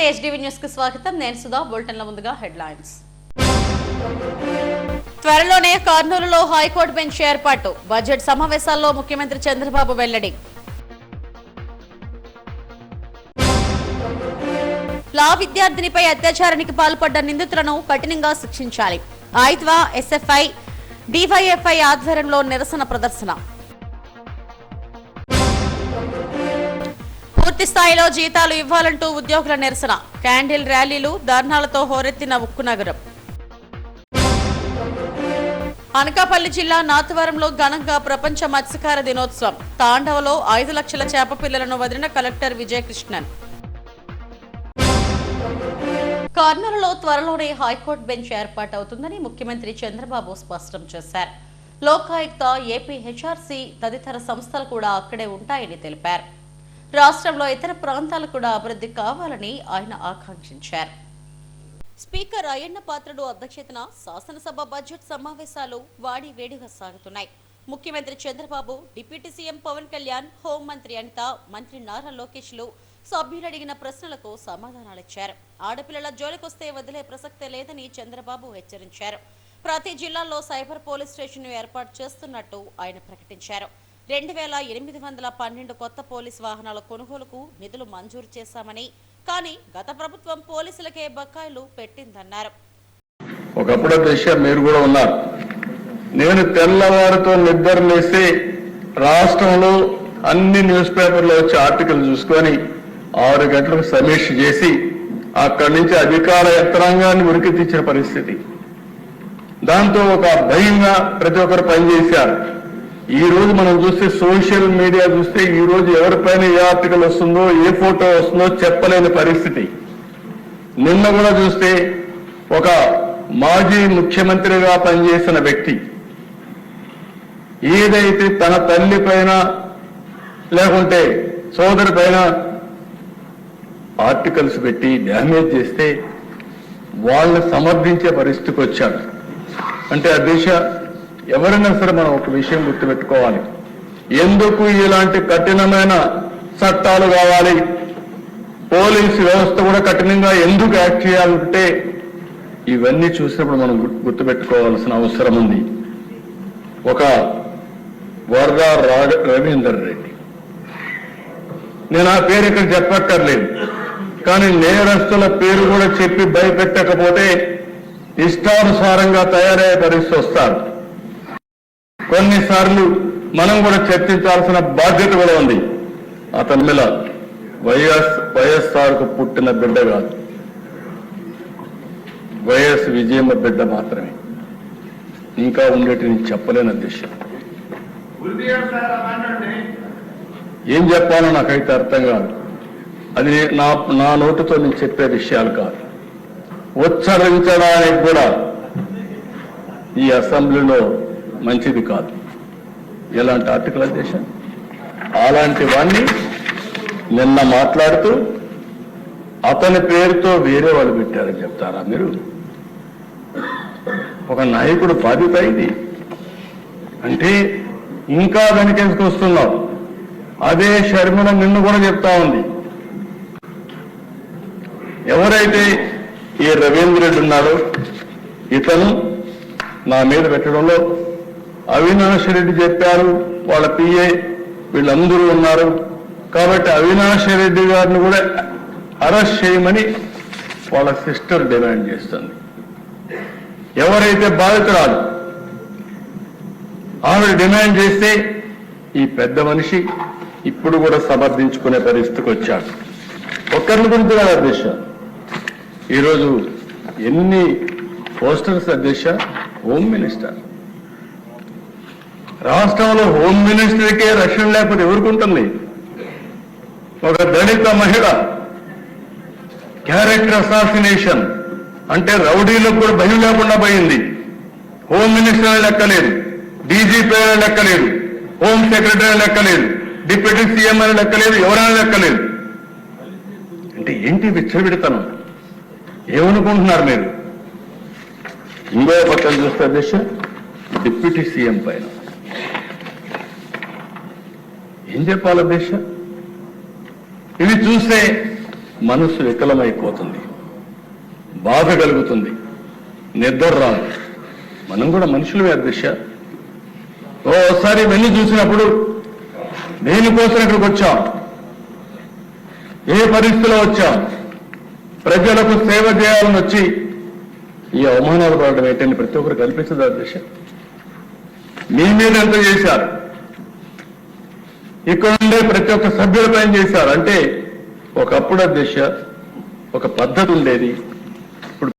నమస్తే HDV news కి స్వాగతం నేను సుధా బులెటిన్ల ముందుగా హెడ్లైన్స్ త్వరలోనే కర్నూలులో హైకోర్టు బెంచ్ ఏర్పాటు బడ్జెట్ సమావేశాల్లో ముఖ్యమంత్రి చంద్రబాబు వెల్లడి లా విద్యార్థినిపై అత్యాచారానికి పాల్పడ్డ నిందితులను కఠినంగా శిక్షించాలి ఐద్వా SFI DYFI ఆధ్వర్యంలో నిరసన ప్రదర్శన పూర్తి స్థాయిలో జీతాలు ఇవ్వాలంటూ ఉద్యోగుల నిరసన క్యాండిల్ ర్యాలీలు ధర్నాలతో హోరెత్తిన ఉక్కు నగరం అనకాపల్లి జిల్లా నాతవరంలో ఘనంగా ప్రపంచ మత్స్యకార దినోత్సవం తాండవలో 5 లక్షల చేప పిల్లలను వదిలిన కలెక్టర్ విజయకృష్ణన్ కర్నూలులో త్వరలోనే హైకోర్టు బెంచ్ ఏర్పాటవుతుందని ముఖ్యమంత్రి చంద్రబాబు స్పష్టం చేశారు లోకాయుక్త ఏపీ HRC తదితర సంస్థలు కూడా అక్కడే ఉంటాయని తెలిపారు రాష్ట్రంలో ఇతర ప్రాంతాలు కూడా అభివృద్ధి కావాలని ఆయన ఆకాంక్షించారు స్పీకర్ అయ్యన్న పాత్రుడు అధ్యక్షతన శాసనసభ బడ్జెట్ సమావేశాలు వేడిగా సాగుతున్నాయి ముఖ్యమంత్రి చంద్రబాబు డిప్యూటీ సీఎం పవన్ కళ్యాణ్ హోంమంత్రి అనిత మంత్రి నారా లోకేష్లు సభ్యులు అడిగిన ప్రశ్నలకు సమాధానాలిచ్చారు ఆడపిల్లల జోలికొస్తే వదిలే ప్రసక్తే లేదని చంద్రబాబు హెచ్చరించారు ప్రతి జిల్లాలో సైబర్ పోలీస్ స్టేషన్ ఏర్పాటు చేస్తున్నట్టు ఆయన ప్రకటించారు 2812 కొత్త పోలీస్ వాహనాల కొనుగోలుకు నిధులు మంజూరు చేశామని కానీ గత ప్రభుత్వం పోలీసులకే బకాయిలు పెట్టిందన్నారు ఒకప్పుడు దిశ మీరు కూడా ఉన్నారు నేను తెల్లవారితో నిద్రలేసి రాష్ట్రంలో అన్ని న్యూస్ పేపర్లో వచ్చే ఆర్టికల్ చూసుకొని 6 గంటలకు సమీక్ష చేసి అక్కడి నుంచి అధికార యంత్రాంగాన్ని ఉరికి తెచ్చిన పరిస్థితి దాంతో ఒక భయంగా ప్రతి ఒక్కరు పనిచేశారు ఈ రోజు మనం చూస్తే సోషల్ మీడియా చూస్తే ఈ రోజు ఎవరిపైన ఏ ఆర్టికల్ వస్తుందో ఏ ఫోటో వస్తుందో చెప్పలేని పరిస్థితి నిన్న కూడా చూస్తే ఒక మాజీ ముఖ్యమంత్రిగా పనిచేసిన వ్యక్తి ఏదైతే తన తల్లి పైన లేకుంటే సోదరి పైన ఆర్టికల్స్ పెట్టి డ్యామేజ్ చేస్తే వాళ్ళని సమర్థించే పరిస్థితికి వచ్చాడు అంటే ఆ దిశ ఎవరైనా సరే మనం ఒక విషయం గుర్తుపెట్టుకోవాలి ఎందుకు ఇలాంటి కఠినమైన చట్టాలు కావాలి పోలీసు వ్యవస్థ కూడా కఠినంగా ఎందుకు యాక్ట్ చేయాలంటే ఇవన్నీ చూసినప్పుడు మనం గుర్తుపెట్టుకోవాల్సిన అవసరం ఉంది ఒక వరద రవీందర్ రెడ్డి నేను ఆ పేరు ఇక్కడ చెప్పక్కర్లేదు కానీ నేరస్తుల పేరు కూడా చెప్పి భయపెట్టకపోతే ఇష్టానుసారంగా తయారయ్యే పరిస్థితి వస్తారు కొన్నిసార్లు మనం కూడా చర్చించాల్సిన బాధ్యత కూడా ఉంది అతని మీద వైఎస్ఆర్కు పుట్టిన బిడ్డ కాదు వైఎస్ విజయమ్మ బిడ్డ మాత్రమే ఇంకా ఉండేటి నేను చెప్పలేని అధ్యక్ష ఏం చెప్పాలో నాకైతే అర్థం కాదు అది నా నోటితో నేను చెప్పే విషయాలు కాదు ఉచ్చరించడానికి కూడా ఈ అసెంబ్లీలో మంచిది కాదు ఎలాంటి ఆర్టికల్ అధ్యక్ష అలాంటి వాణ్ణి నిన్న మాట్లాడుతూ అతని పేరుతో వేరే వాళ్ళు పెట్టారని చెప్తారా మీరు ఒక నాయకుడు బాధ్యత ఇది అంటే ఇంకా దానికి వస్తున్నావు అదే షర్మిల నిన్ను కూడా చెప్తా ఉంది ఎవరైతే ఈ రవీంద్ర రెడ్డి ఉన్నాడో ఇతను నా మీద పెట్టడంలో అవినాష్ రెడ్డి చెప్పారు వాళ్ళ PA వీళ్ళందరూ ఉన్నారు కాబట్టి అవినాష్ రెడ్డి గారిని కూడా అరెస్ట్ చేయమని వాళ్ళ సిస్టర్ డిమాండ్ చేస్తుంది ఎవరైతే బాధితురాలు ఆవిడ డిమాండ్ చేస్తే ఈ పెద్ద మనిషి ఇప్పుడు కూడా సమర్థించుకునే పరిస్థితికి వచ్చాడు ఒక్కరిని గురించి కాదు అధ్యక్ష ఈరోజు ఎన్ని పోస్టర్స్ అధ్యక్ష హోమ్ మినిస్టర్ రాష్ట్రంలో హోమ్ మినిస్టర్కే రక్షణ లేకపోతే ఎవరికి ఉంటుంది ఒక దళిత మహిళ క్యారెక్టర్ అసాసినేషన్ అంటే రౌడీలకు కూడా భయం లేకుండా పోయింది హోమ్ మినిస్టర్ లెక్కలేదు DGP లెక్కలేదు హోమ్ సెక్రటరీ లెక్కలేదు డిప్యూటీ సీఎం అని లెక్కలేదు ఎవరైనా లెక్కలేదు అంటే ఏంటి విచ్చలవిడతనం ఏమనుకుంటున్నారు మీరు ఇంకో పక్కన చూస్తే అధ్యక్ష డిప్యూటీ సీఎం పైన ఏం చెప్పాలి అధ్యక్ష ఇవి చూస్తే మనసు వికలమైపోతుంది, బాధ కలుగుతుంది, నిద్ర రాదు. మనం కూడా మనుషులమే అధ్యక్ష. ఓసారి వెళ్ళి చూసినప్పుడు దేనికోసం ఇక్కడికి వచ్చాం, ఏ పరిస్థితిలో వచ్చాం, ప్రజలకు సేవ చేయాలని వచ్చి ఈ అవమానాలు పడడం ఏంటని ప్రతి ఒక్కరు కల్పించదు అధ్యక్ష. మీ మీద ఎంత చేశారు, ఇక్కడ ఉండే ప్రతి ఒక్క సభ్యులపైన చేశారు. అంటే ఒకప్పుడు అధ్యక్ష ఒక పద్ధతి ఉండేది. ఇప్పుడు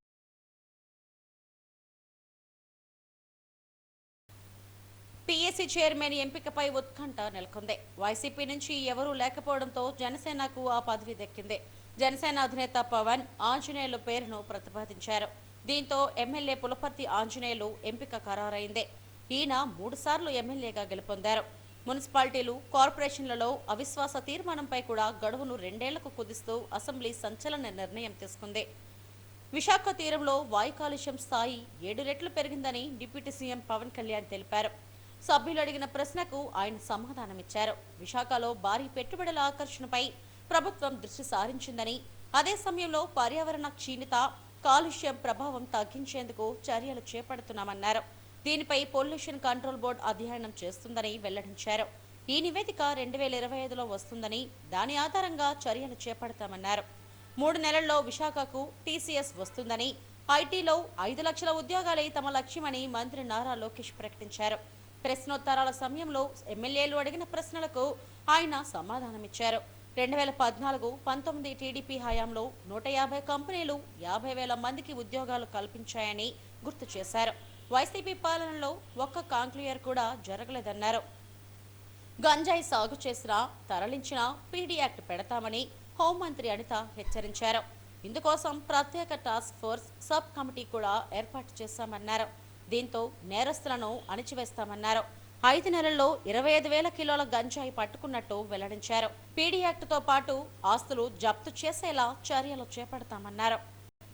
పీఏసీ చైర్మన్ ఎంపికపై ఉత్కంఠ నెలకొంది. వైసీపీ నుంచి ఎవరూ లేకపోవడంతో జనసేనకు ఆ పదవి దక్కింది. జనసేన అధినేత పవన్ ఆంజనేయులు పేరును ప్రతిపాదించారు. దీంతో ఎమ్మెల్యే పులపర్తి ఆంజనేయులు ఎంపిక ఖరారైంది. ఈయన 3 సార్లు ఎమ్మెల్యేగా గెలుపొందారు. మున్సిపాలిటీలు, కార్పొరేషన్లలో అవిశ్వాస తీర్మానంపై కూడా గడువును 2 ఏళ్లకు కుదిస్తూ అసెంబ్లీ సంచలన నిర్ణయం తీసుకుంది. విశాఖ తీరంలో వాయు కాలుష్యం స్థాయి 7 రెట్లు పెరిగిందని డిప్యూటీ సీఎం పవన్ కళ్యాణ్ తెలిపారు. సభ్యులు అడిగిన ప్రశ్నకు ఆయన సమాధానమిచ్చారు. విశాఖలో భారీ పెట్టుబడుల ఆకర్షణపై ప్రభుత్వం దృష్టి సారించిందని, అదే సమయంలో పర్యావరణ క్షీణత, కాలుష్యం ప్రభావం తగ్గించేందుకు చర్యలు చేపడుతున్నామన్నారు. దీనిపై పొల్యూషన్ కంట్రోల్ బోర్డు అధ్యయనం చేస్తుందని వెల్లడించారు. ఈ నివేదిక 2025లో వస్తుందని, దాని ఆధారంగా చర్యలు చేపడతామన్నారు. 3 నెలల్లో విశాఖకు టీసీఎస్ వస్తుందని, ఐటీలో 5 లక్షల ఉద్యోగాలే తమ లక్ష్యమని మంత్రి నారా లోకేష్ ప్రకటించారు. ప్రశ్నోత్తరాల సమయంలో ఎమ్మెల్యేలు అడిగిన ప్రశ్నలకు ఆయన సమాధానమిచ్చారు. 2014-19 టీడీపీ హయాంలో 150 కంపెనీలు 50,000 మందికి ఉద్యోగాలు కల్పించాయని గుర్తు చేశారు. వైసీపీ పాలనలో ఒక్క కాంక్లియర్ కూడా జరగలేదన్నారు. గంజాయి సాగు చేసినా, తరలించినా పీడీ యాక్ట్ పెడతామని హోంమంత్రి అనిత హెచ్చరించారు. ఇందుకోసం ప్రత్యేక టాస్క్ ఫోర్స్ సబ్ కమిటీ కూడా ఏర్పాటు చేశామన్నారు. దీంతో నేరస్తులను అణిచివేస్తామన్నారు. 5 నెలల్లో 25,000 కిలోల గంజాయి పట్టుకున్నట్టు వెల్లడించారు. పీడీ యాక్ట్తో పాటు ఆస్తులు జప్తు చేసేలా చర్యలు చేపడతామన్నారు.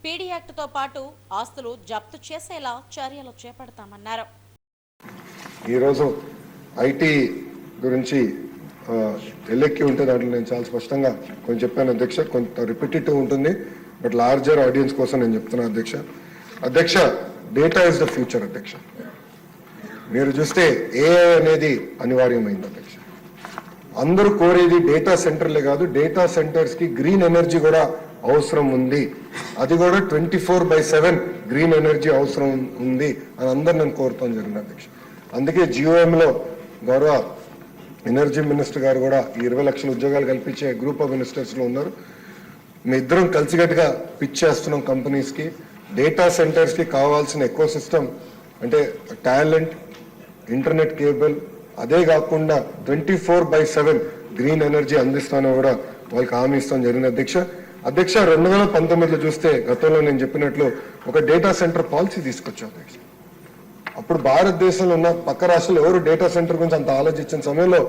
పీడీ యాక్ట్తో పాటు ఆస్తులు జప్తు చేసేలా చర్యలు చేపడతామన్నారు. ఈరోజు ఐటీ గురించి ఎల్లెక్కి ఉంటే దాంట్లో నేను చాలా స్పష్టంగా కొంచెం చెప్పాను అధ్యక్ష. కొంత రిపిటేటివ్ ఉంటుంది, బట్ లార్జర్ ఆడియన్స్ కోసం నేను చెప్తున్నాను అధ్యక్ష. అధ్యక్ష, డేటా ఇస్ ద ఫ్యూచర్ అధ్యక్ష. మీరు చూస్తే ఏఐ అనేది అనివార్యమైంది అధ్యక్ష. అందరూ కోరేది డేటా సెంటర్లే కాదు, డేటా సెంటర్స్ కి గ్రీన్ ఎనర్జీ కూడా అవసరం ఉంది. అది కూడా 24/7 గ్రీన్ ఎనర్జీ అవసరం ఉంది అని అందరు నేను కోరుతాను జరిగింది అధ్యక్ష. అందుకే జిఓఎంలో గౌరవ ఎనర్జీ మినిస్టర్ గారు కూడా 20 లక్షల ఉద్యోగాలు కల్పించే గ్రూప్ ఆఫ్ మినిస్టర్స్ లో ఉన్నారు. మీ ఇద్దరం కలిసికట్టుగా పిచ్ చేస్తున్నాం కంపెనీస్ కి. డేటా సెంటర్స్ కి కావాల్సిన ఎకో సిస్టమ్ అంటే టాలెంట్, ఇంటర్నెట్ కేబుల్, అదే కాకుండా 24/7 గ్రీన్ ఎనర్జీ అందిస్తానో కూడా వాళ్ళకి హామీ ఇస్తాం జరిగింది అధ్యక్ష. 2019లో చూస్తే గతంలో నేను చెప్పినట్లు ఒక డేటా సెంటర్ పాలసీ తీసుకొచ్చాం అధ్యక్ష. అప్పుడు భారతదేశంలో ఉన్న పక్క రాష్ట్రాలు ఎవరు డేటా సెంటర్ గురించి అంత ఆలోచించిన సమయంలో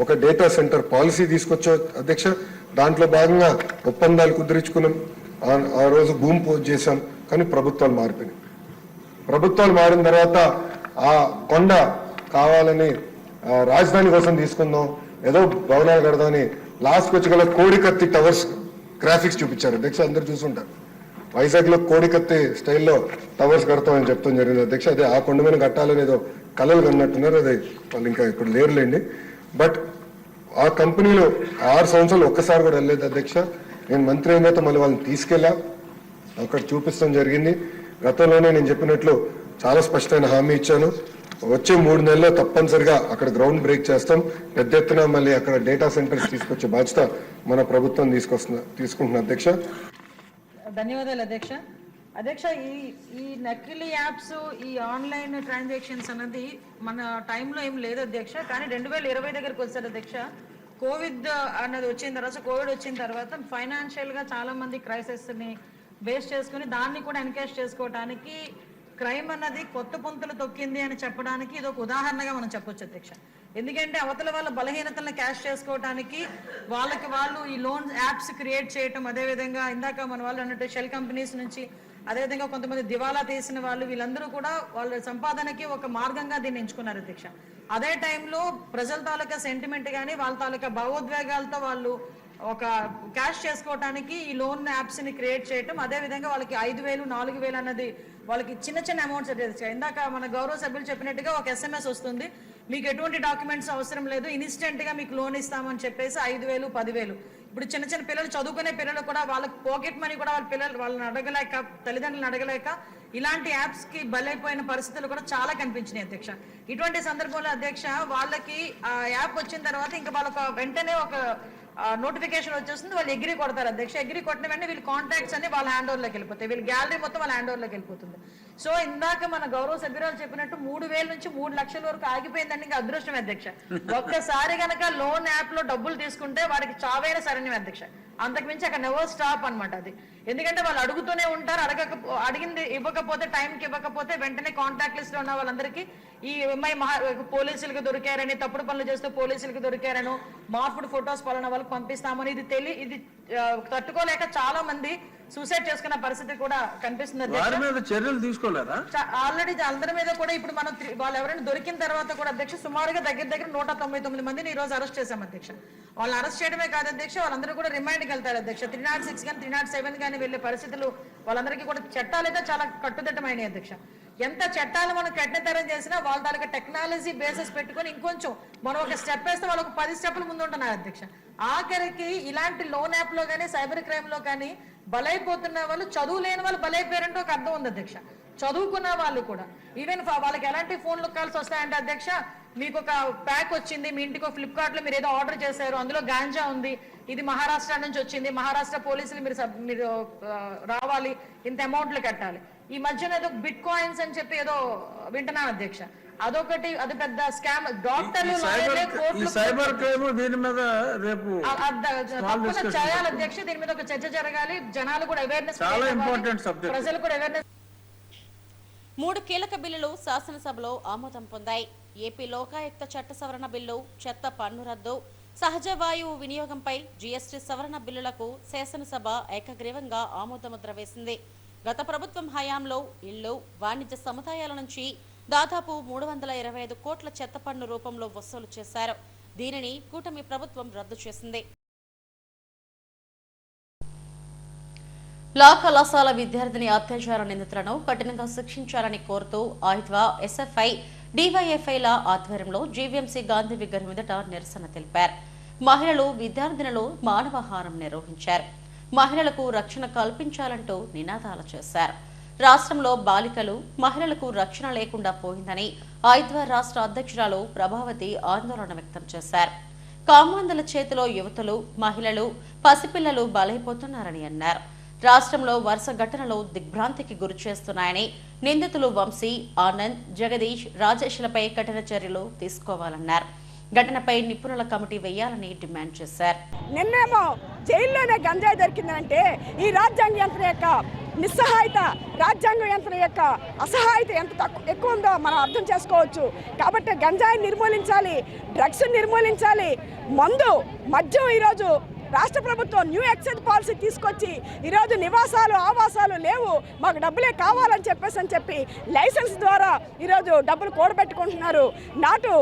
ఒక డేటా సెంటర్ పాలసీ తీసుకొచ్చాం అధ్యక్ష. దాంట్లో భాగంగా ఒప్పందాలు కుదిరించుకున్నాం. ఆ రోజు భూమి పూజ చేశాం. కానీ ప్రభుత్వాలు మారిపోయినాయి. ప్రభుత్వాలు మారిన తర్వాత ఆ కొండ కావాలని రాజధాని కోసం తీసుకుందాం, ఏదో భవనాలు కడదామని లాస్ట్కి వచ్చి గల కోడికత్తి టవర్స్ గ్రాఫిక్స్ చూపించారు అధ్యక్ష. అందరు చూసుంటారు. వైజాగ్ లో కోడికత్తి స్టైల్లో టవర్స్ కడతామని చెప్తాం జరిగింది అధ్యక్ష. అదే ఆ కొండ మీద కట్టాలని ఏదో కళలు కన్నట్టున్నారు. అదే వాళ్ళు ఇంకా ఇప్పుడు లేరులేండి. బట్ ఆ కంపెనీలో 6 సంవత్సరాలు ఒక్కసారి కూడా వెళ్ళలేదు అధ్యక్ష. నేను మంత్రి అయిన తర్వాత మళ్ళీ వాళ్ళని తీసుకెళ్ళా, అక్కడ చూపిస్తాం జరిగింది. గతంలోనే నేను చెప్పినట్లు చాలా స్పష్టమైన హామీ ఇచ్చాను. వచ్చే 3 నెలల్లో తప్పనిసరిగా అక్కడ గ్రౌండ్ బ్రేక్ చేస్తాం. పెద్ద ఎత్తున మళ్ళీ అక్కడ డేటా సెంటర్స్ తీసుకొచ్చే బాధ్యత మన ప్రభుత్వం తీసుకుంటున్న అధ్యక్ష. ధన్యవాదాలు అధ్యక్ష. అధ్యక్ష, ఈ నకిలీ యాప్స్, ఈ ఆన్లైన్ ట్రాన్సాక్షన్స్ అన్నది మన టైంలో ఏం లేదు అధ్యక్ష. కానీ 2020 దగ్గరకు వచ్చారు అధ్యక్ష. కోవిడ్ అన్నది కోవిడ్ వచ్చిన తర్వాత ఫైనాన్షియల్ గా చాలా మంది క్రైసిస్ ని బేస్ చేసుకుని దాన్ని కూడా ఎన్కేష్ చేసుకోవడానికి క్రైమ్ అన్నది కొత్త పుంతలు తొక్కింది అని చెప్పడానికి ఇది ఒక ఉదాహరణగా మనం చెప్పొచ్చు అధ్యక్ష. ఎందుకంటే అవతల వాళ్ళ బలహీనతలను క్యాష్ చేసుకోవడానికి వాళ్ళు ఈ లోన్ యాప్స్ క్రియేట్ చేయటం, అదేవిధంగా ఇందాక మన వాళ్ళు అన్నట్టు షెల్ కంపెనీస్ నుంచి, అదేవిధంగా కొంతమంది దివాలా తీసిన వాళ్ళు, వీళ్ళందరూ కూడా వాళ్ళ సంపాదనకి ఒక మార్గంగా దీన్ని ఎంచుకున్నారు అధ్యక్ష. అదే టైంలో ప్రజల తాలూకా సెంటిమెంట్ కానీ వాళ్ళ తాలూకా భావోద్వేగాలతో వాళ్ళు ఒక క్యాష్ చేసుకోవడానికి ఈ లోన్ యాప్స్ ని క్రియేట్ చేయటం, అదే విధంగా వాళ్ళకి 5,000 4,000 అన్నది వాళ్ళకి చిన్న చిన్న అమౌంట్స్ అయితే ఇందాక మన గౌరవ సభ్యులు చెప్పినట్టుగా ఒక SMS వస్తుంది, మీకు ఎటువంటి డాక్యుమెంట్స్ అవసరం లేదు, ఇన్స్టెంట్ గా మీకు లోన్ ఇస్తామని చెప్పేసి 5,000 10,000. ఇప్పుడు చిన్న చిన్న పిల్లలు చదువుకునే పిల్లలు కూడా వాళ్ళకి పాకెట్ మనీ కూడా వాళ్ళ పిల్లలు వాళ్ళని అడగలేక, తల్లిదండ్రులను అడగలేక ఇలాంటి యాప్స్ కి బలైపోయిన పరిస్థితులు కూడా చాలా కనిపించినాయి అధ్యక్ష. ఇటువంటి సందర్భంలో అధ్యక్ష వాళ్ళకి ఆ యాప్ వచ్చిన తర్వాత ఇంకా వాళ్ళకి వెంటనే ఒక నోటిఫికేషన్ వచ్చేస్తుంది, వాళ్ళు ఎగ్రీ కొడతారు అధ్యక్ష. ఎగ్రీ కొట్టిన వెంటనే వీళ్ళ కాంటాక్ట్స్ అన్ని వాళ్ళ హ్యాండ్ ఓవర్లోకి వెళ్ళిపోతాయి, వీళ్ళ గ్యాలరీ మొత్తం వాళ్ళ హ్యాండ్ ఓవర్లోకి వెళ్ళిపోతుంది. సో ఇందాక మన గౌరవ సభ్యురాలు చెప్పినట్టు 3,000 నుంచి 3 లక్షల వరకు ఆగిపోయిందండి. ఇంకా అదృష్టం అధ్యక్ష. ఒక్కసారి కనుక లోన్ యాప్ లో డబ్బులు తీసుకుంటే వాడికి చావైన శరణ్యం అధ్యక్ష. అంతకుమించి అక్కడ నెవర్ స్టాప్ అనమాట అది. ఎందుకంటే వాళ్ళు అడుగుతూనే ఉంటారు, అడిగింది ఇవ్వకపోతే, టైంకి ఇవ్వకపోతే వెంటనే కాంటాక్ట్ లిస్ట్ లో ఉన్న వాళ్ళందరికీ ఈ అమ్మాయి పోలీసులకు దొరికారని, తప్పుడు పనులు చేస్తూ పోలీసులకు దొరికారను, మార్పుడు ఫొటోస్ పలానా వాళ్ళకి పంపిస్తామని ఇది తట్టుకోలేక చాలా మంది సూసైడ్ చేసుకున్న పరిస్థితి కూడా కనిపిస్తుంది. చర్యలు తీసుకోలేదా? ఆల్రెడీ అందరి మీద కూడా ఇప్పుడు మనం వాళ్ళు ఎవరైనా దొరికిన తర్వాత కూడా అధ్యక్ష సుమారుగా దగ్గర 199 మందిని ఈ రోజు అరెస్ట్ చేశాం అధ్యక్ష. వాళ్ళు అరెస్ట్ చేయడమే కాదు అధ్యక్ష, వాళ్ళందరూ కూడా రిమైండ్కి వెళ్తారు అధ్యక్ష. 306 కానీ 307 కానీ వెళ్లే పరిస్థితులు వాళ్ళందరికీ కూడా చట్టాలు అయితే చాలా కట్టుదిట్టమైన అధ్యక్ష. ఎంత చట్టాలు మనం కఠినతరం చేసినా వాళ్ళ తాలూకా టెక్నాలజీ బేసెస్ పెట్టుకొని ఇంకొంచెం మనం ఒక స్టెప్ వేస్తే వాళ్ళకు 10 స్టెప్లు ముందు ఉంటున్నారు అధ్యక్ష. ఆఖరికి ఇలాంటి లోన్ యాప్ లో కానీ సైబర్ క్రైమ్ లో కానీ బలైపోతున్న వాళ్ళు చదువు లేని వాళ్ళు బలైపోయారంటే ఒక అర్థం ఉంది అధ్యక్ష. చదువుకున్న వాళ్ళు కూడా ఈవెన్ వాళ్ళకి ఎలాంటి ఫోన్లు కాల్స్ వస్తాయంటే అధ్యక్ష, మీకు ఒక ప్యాక్ వచ్చింది మీ ఇంటికి, ఫ్లిప్కార్ట్ లో మీరు ఏదో ఆర్డర్ చేశారు, అందులో గాంజా ఉంది, ఇది మహారాష్ట్ర నుంచి వచ్చింది, మహారాష్ట్ర పోలీసులు మీరు రావాలి, ఇంత అమౌంట్లు కట్టాలి. ఈ మధ్యన ఏదో బిట్ కాయిన్స్ అని చెప్పి ఏదో వింటున్నాను అధ్యక్ష. అదొకటి, అది పెద్ద స్కామ్. డాక్టర్లు సైబర్ క్రైమ్ దీని మీద రేపు చేయాలి అధ్యక్ష. దీని మీద ఒక చర్చ జరగాలి, జనాలు కూడా అవేర్నెస్, చాలా ఇంపార్టెంట్ సబ్జెక్ట్, ప్రజలు కూడా అవేర్నెస్. 3 కీలక బిల్లులు శాసనసభలో ఆమోదం పొందాయి. ఏపీ లోకాయుక్త చట్ట సవరణ బిల్లు, చెత్త పన్ను రద్దు, సహజ వాయువు వినియోగంపై జీఎస్టీ సవరణ బిల్లులకు శాసనసభ ఏకగ్రీవంగా ఆమోదముద్ర వేసింది. గత ప్రభుత్వం హయాంలో ఇళ్లు, వాణిజ్య సముదాయాల నుంచి దాదాపు 325 కోట్ల చెత్త పన్ను రూపంలో వసూలు చేశారు. దీనిని కూటమి ప్రభుత్వం రద్దు చేసింది. లా కళాశాల విద్యార్థిని అత్యాచార నిందితులను కఠినంగా శిక్షించాలని కోరుతూ ఆయుధ్వా, ఎస్ఎఫ్ఐ, డివైఎఫ్ఐల ఆధ్వర్యంలో జీవీఎంసీ గాంధీ విగ్రహం ఎదుట నిరసన తెలిపారు. మహిళలు, విద్యార్థినులు మానవహారం నిర్వహించారు. మహిళలకు రక్షణ కల్పించాలంటూ నినాదాలు చేశారు. రాష్ట్రంలో బాలికలు, మహిళలకు రక్షణ లేకుండా పోయిందని ఆయుధ్వా రాష్ట్ర అధ్యక్షురాలు ప్రభావతి ఆందోళన వ్యక్తం చేశారు. కామాంధుల చేతిలో యువతులు, మహిళలు, పసిపిల్లలు బలైపోతున్నారని అన్నారు. రాష్ట్రంలో వరుస ఘటనలు దిగ్భ్రాంతికి గురి చేస్తున్నాయని, నిందితులు వంశీ, ఆనంద్, జగదీష్, రాజేష్లపై కఠిన చర్యలు తీసుకోవాలన్నారు. ఘటనపై నిపుణుల కమిటీ వేయాలని డిమాండ్ చేశారు. నిన్నేమో జైల్లోనే గంజాయి దొరికిందంటే ఈ రాజ్యాంగ యంత్రం యొక్క నిస్సహాయత, రాజ్యాంగ యంత్రం యొక్క అసహాయత ఎంత ఎక్కువ ఉందో మనం అర్థం చేసుకోవచ్చు. కాబట్టి గంజాయి నిర్మూలించాలి, డ్రగ్స్ నిర్మూలించాలి, మద్యం ఈరోజు రాష్ట్ర ప్రభుత్వం న్యూ ఎక్సైజ్ పాలసీ తీసుకొచ్చి ఈరోజు నివాసాలు, ఆవాసాలు లేవు, మాకు డబ్బులే కావాలని చెప్పి లైసెన్స్ ద్వారా ఈరోజు డబ్బులు కూడబెట్టుకుంటున్నారు. నాటు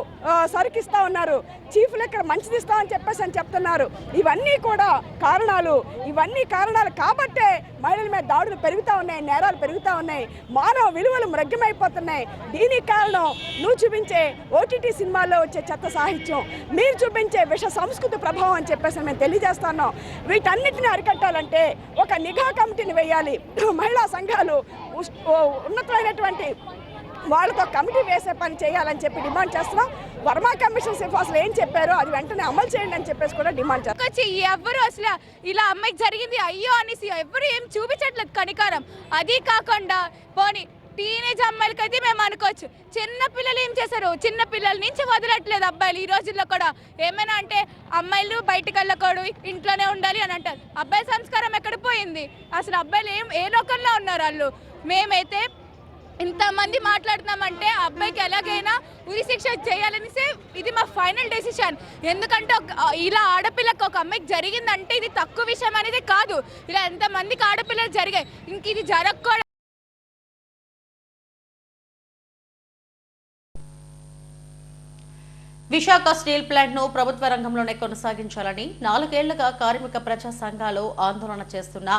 సరుకిస్తూ ఉన్నారు, చీఫ్ లెక్కర్ మంచిది ఇస్తామని చెప్తున్నారు. ఇవన్నీ కూడా కారణాలు. ఇవన్నీ కారణాలు కాబట్టే మహిళల మీద దాడులు పెరుగుతూ ఉన్నాయి, నేరాలు పెరుగుతూ ఉన్నాయి, మానవ విలువలు మృగ్యమైపోతున్నాయి. దీనికి కారణం నువ్వు చూపించే ఓటీటీ సినిమాల్లో వచ్చే చెత్త సాహిత్యం, మీరు చూపించే విష సంస్కృతి ప్రభావం అని చెప్పేసి మేము తెలియజేస్తున్నాం. వీటన్నిటిని అరికట్టాలంటే ఒక నిఘా కమిటీని వేయాలి. మహిళా సంఘాలు ఉన్నతమైనటువంటి వాళ్ళతో కమిటీ వేసే పని చేయాలని చెప్పి డిమాండ్ చేస్తున్నాం. వర్మ కమిషన్ సిఫార్సులు ఏం చెప్పారో అది వెంటనే అమలు చేయండి అని చెప్పేసి కూడా డిమాండ్ చేస్తాం. ఎవరు అసలు ఇలా అమ్మాయికి జరిగింది అయ్యో అనేసి ఎవరు ఏం చూపించట్లేదు కనికారం. అది కాకుండా పోనీ టీనేజ్ అమ్మాయిలకైతే మేము అనుకోవచ్చు, చిన్న పిల్లలు ఏం చేశారు, చిన్న పిల్లల నుంచి వదలట్లేదు అబ్బాయిలు. ఈ రోజుల్లో కూడా ఏమైనా అంటే అమ్మాయిలు బయటకు వెళ్ళకూడదు, ఇంట్లోనే ఉండాలి అని అంటారు. అబ్బాయి సంస్కారం ఎక్కడ పోయింది అసలు? అబ్బాయిలు ఏ లోకంలో ఉన్నారు వాళ్ళు? మేమైతే ఇంతమంది మాట్లాడుతున్నామంటే అబ్బాయికి ఎలాగైనా ఉరి శిక్ష చేయాలనేసి ఇది మా ఫైనల్ డెసిషన్. ఎందుకంటే ఇలా ఆడపిల్లకు ఒక అమ్మాయికి జరిగిందంటే ఇది తక్కువ విషయం అనేది కాదు. ఇలా ఎంతమందికి ఆడపిల్లలు జరిగాయి, ఇంక ఇది జరగకూడదు. విశాఖ స్టీల్ ప్లాంట్ ను ప్రభుత్వ రంగంలోనే కొనసాగించాలని 4 ఏళ్లుగా కార్మిక ప్రజా సంఘాలు ఆందోళన చేస్తున్న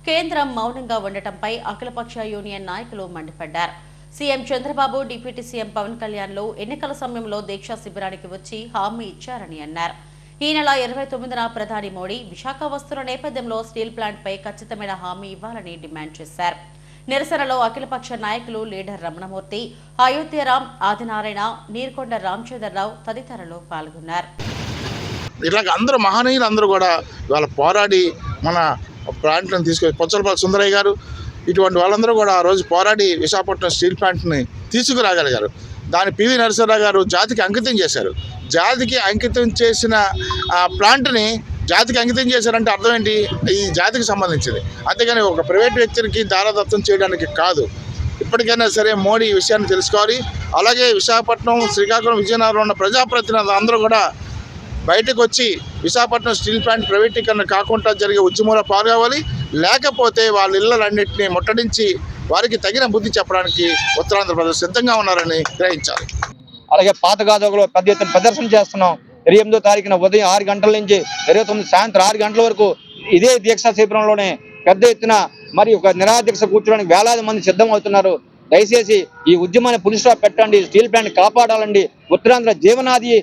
కేంద్రం మౌనంగా ఉండటంపై అఖిలపక్ష యూనియన్ నాయకులు మండిపడ్డారు. CM Chandrababu, deputy CM Pawan కళ్యాణ్లు ఎన్నికల సమయంలో దీక్షా శిబిరానికి వచ్చి హామీ ఇచ్చారని అన్నారు. ఈ నెల 29న ప్రధాని మోడీ విశాఖ వస్తున్న నేపథ్యంలో స్టీల్ ప్లాంట్ పై ఖచ్చితమైన హామీ ఇవ్వాలని డిమాండ్ చేశారు. నిరసనలో అఖిలపక్ష నాయకులు లీడర్ రమణమూర్తి, అయోధ్యరాం, ఆదినారాయణ, నీర్కొండ రామచంద్రరావు తదితరులు పాల్గొన్నారు. ఇలాగ అందరూ మహనీయులు అందరూ కూడా ఇవాళ పోరాడి మన ప్లాంట్లను తీసుకొని పొచ్చలపల్లి సుందరయ్య గారు ఇటువంటి వాళ్ళందరూ కూడా ఆ రోజు పోరాడి విశాఖపట్నం స్టీల్ ప్లాంట్ని తీసుకురాగలిగారు. దాని పివి నరసింహరావు గారు జాతికి అంకితం చేశారు. జాతికి అంకితం చేసిన ఆ ప్లాంట్ని జాతికి అంకితం చేశారంటే అర్థం ఏంటి? ఈ జాతికి సంబంధించింది, అంతేగాని ఒక ప్రైవేట్ వ్యక్తికి దారాదత్తం చేయడానికి కాదు. ఇప్పటికైనా సరే మోడీ ఈ విషయాన్ని తెలుసుకోవాలి. అలాగే విశాఖపట్నం, శ్రీకాకుళం, విజయనగరంలో ఉన్న ప్రజాప్రతినిధులు అందరూ కూడా బయటకు వచ్చి విశాఖపట్నం స్టీల్ ప్లాంట్ ప్రైవేటీకరణ కాకుండా జరిగే ఉద్యమంలో పాల్గొవాలి. లేకపోతే వాళ్ళ ఇళ్లన్నింటినీ ముట్టడించి వారికి తగిన బుద్ధి చెప్పడానికి ఉత్తరాంధ్రప్రదేశ్ సిద్ధంగా ఉన్నారని గ్రహించాలి. అలాగే పాత గాజులో పెద్ద ఎత్తున ప్రదర్శన చేస్తున్నాం. 28వ తారీఖున ఉదయం 6 గంటల నుంచి 29 సాయంత్రం 6 గంటల వరకు ఇదే దీక్షా శిబిరంలోనే పెద్ద ఎత్తున మరి ఒక నిరాదీక్ష కూర్చోడానికి వేలాది మంది సిద్ధం అవుతున్నారు. దయచేసి ఈ ఉద్యమాన్ని పులి స్టాప్ పెట్టండి, స్టీల్ ప్లాంట్ కాపాడాలండి. ఉత్తరాంధ్ర జీవనాడి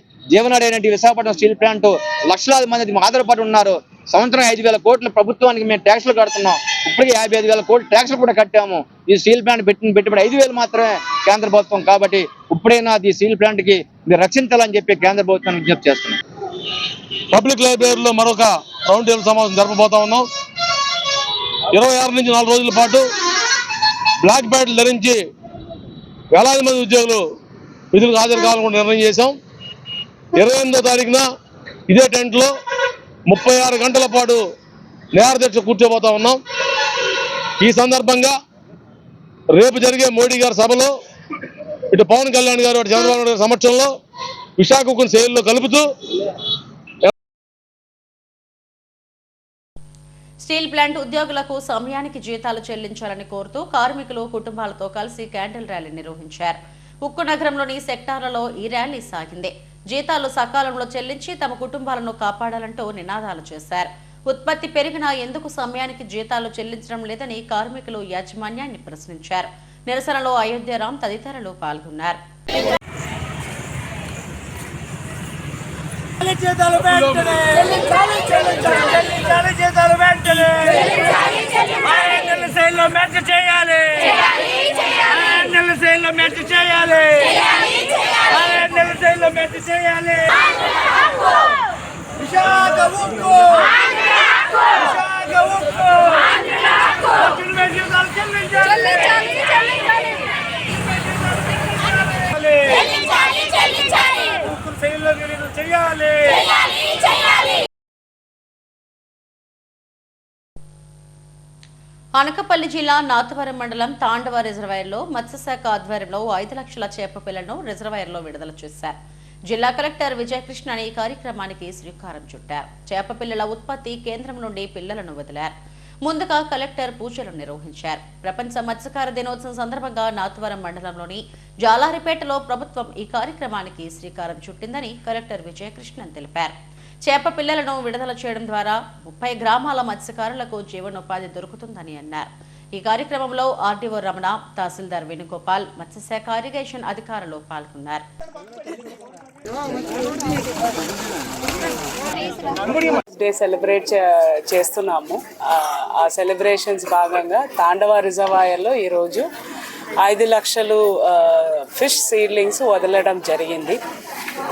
అయినటువంటి విశాఖపట్నం స్టీల్ ప్లాంట్ లక్షలాది మంది ఆధారపడి ఉన్నారు. సంవత్సరం 5,000 కోట్ల ప్రభుత్వానికి మేము ట్యాక్స్లు కడుతున్నాం. ఇప్పటికీ 55,000 కోట్ల ట్యాక్స్లు కూడా కట్టాము. ఈ స్టీల్ ప్లాంట్ పెట్టిన పెట్టుబడి 5,000 మాత్రమే కేంద్ర ప్రభుత్వం. కాబట్టి ఇప్పుడైనా ఈ స్టీల్ ప్లాంట్ కి మీరు రక్షించాలని చెప్పి కేంద్ర ప్రభుత్వాన్ని విజ్ఞప్తి చేస్తున్నాం. పబ్లిక్ లైబ్రరీలో మరొక రౌండ్ టేబుల్ సమావేశం జరపబోతా ఉన్నాం. 26 నుంచి 4 రోజుల పాటు బ్లాక్ బ్యాడ్లు ధరించి వేలాది మంది ఉద్యోగులు విధులకు హాజరు కావాలని నిర్ణయం చేశాం. 28వ తారీఖున ఇదే టెంట్లో 36 గంటల పాటు నిరాదీక్ష కూర్చోబోతా ఉన్నాం. ఈ సందర్భంగా రేపు జరిగే మోడీ గారి సభలో ఇటు పవన్ కళ్యాణ్ గారు, అటు చంద్రబాబు నాయుడు గారి సమక్షంలో విశాఖకు సేల్లో కలుపుతూ స్టీల్ ప్లాంట్ ఉద్యోగులకు సమయానికి జీతాలు చెల్లించాలని కోరుతూ కార్మికులు కుటుంబాలతో కలిసి క్యాండిల్ ర్యాలీ నిర్వహించారు. ఉక్కు నగరంలోని సెక్టార్లలో ఈ ర్యాలీ సాగింది. జీతాలు సకాలంలో చెల్లించి తమ కుటుంబాలను కాపాడాలంటూ నినాదాలు చేశారు. ఉత్పత్తి పెరిగినా ఎందుకు సమయానికి జీతాలు చెల్లించడం లేదని కార్మికులు యాజమాన్యాన్ని ప్రశ్నించారు. నిరసనలో అయోధ్యరాం తదితరులు పాల్గొన్నారు. అనకాపల్లి జిల్లా నాతవరం మండలం తాండవ రిజర్వాయర్లో మత్స్యశాఖ ఆధ్వర్యంలో 5 లక్షల చేప పిల్లలను రిజర్వాయర్లో విడుదల చేశారు. జిల్లా కలెక్టర్ విజయకృష్ణ ఈ కార్యక్రమానికి శ్రీకారం చుట్టారు. చేప పిల్లల ఉత్పత్తి కేంద్రం నుండి పిల్లలను వదిలారు. ముందుగా కలెక్టర్ పూజలు నిర్వహించారు. ప్రపంచ మత్స్యకార దినోత్సవం సందర్భంగా నాతవరం మండలంలోని జాలారిపేటలో ప్రభుత్వం ఈ కార్యక్రమానికి శ్రీకారం చుట్టిందని కలెక్టర్ విజయకృష్ణన్ తెలిపారు. చేప పిల్లలను విడుదల చేయడం ద్వారా 30 గ్రామాల మత్స్యకారులకు జీవనోపాధి దొరుకుతుందని అన్నారు. ఈ కార్యక్రమంలో ఆర్డీఓ రమణ, తహసీల్దార్ వేణుగోపాల్, మత్స్యశాఖ ఇరిగేషన్ అధికారులు పాల్గొన్నారు. డే సెలబ్రేట్ చేస్తున్నాము. ఆ సెలబ్రేషన్స్ భాగంగా తాండవ రిజర్వాయర్లో ఈరోజు 5 లక్షలు ఫిష్ సీడ్లింగ్స్ వదలడం జరిగింది.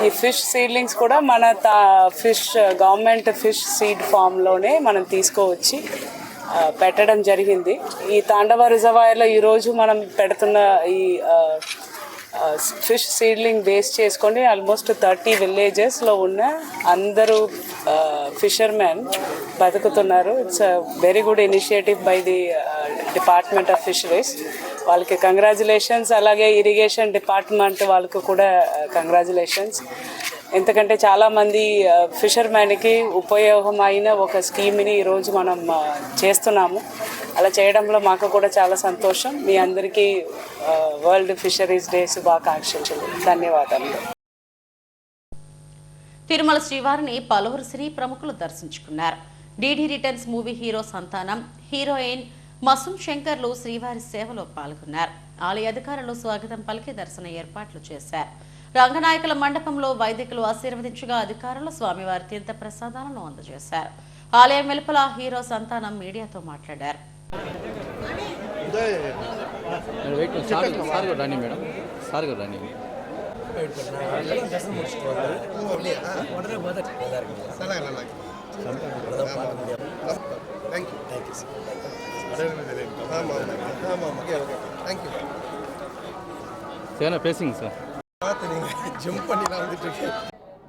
ఈ ఫిష్ సీడ్లింగ్స్ కూడా మన గవర్నమెంట్ ఫిష్ సీడ్ ఫామ్లోనే మనం తీసుకువచ్చి పెట్టడం జరిగింది. ఈ తాండవ రిజర్వాయర్లో ఈరోజు మనం పెడుతున్న ఈ ఫిష్ సీడ్లింగ్ బేస్ చేసుకొని ఆల్మోస్ట్ 30 విలేజెస్లో ఉన్న అందరూ ఫిషర్మెన్ బతుకుతున్నారు. It's a very good initiative by the department of fisheries. వాళ్ళకి కంగ్రాచులేషన్స్. అలాగే ఇరిగేషన్ డిపార్ట్మెంట్ వాళ్ళకు కూడా కంగ్రాచులేషన్స్. ఎందుకంటే చాలామంది ఫిషర్మెన్కి ఉపయోగమైన ఒక స్కీమ్ని ఈరోజు మనం చేస్తున్నాము. అలా చేయడంలో మాకు కూడా చాలా సంతోషం. మీ అందరికీ వరల్డ్ ఫిషరీస్ డే శుభాకాంక్షలు. ధన్యవాదాలు. తిరుమల శ్రీవారిని పలువురు సినీ ప్రముఖులు దర్శించుకున్నారు. డీడీ రిటర్న్స్ మూవీ హీరో సంతానం, హీరోయిన్ మసూమ్ శంకర్లు శ్రీవారి సేవలో పాల్గొన్నారు. ఆలయ అధికారులు స్వాగతం పలికి దర్శన ఏర్పాట్లు చేశారు. రంగనాయకుల మండపంలో వైదికులు ఆశీర్వదించగా అధికారులు స్వామివారి తీర్థ ప్రసాదాలను అందజేశారు. ఆలయం వెలుపల హీరో సంతానం మీడియాతో మాట్లాడారు.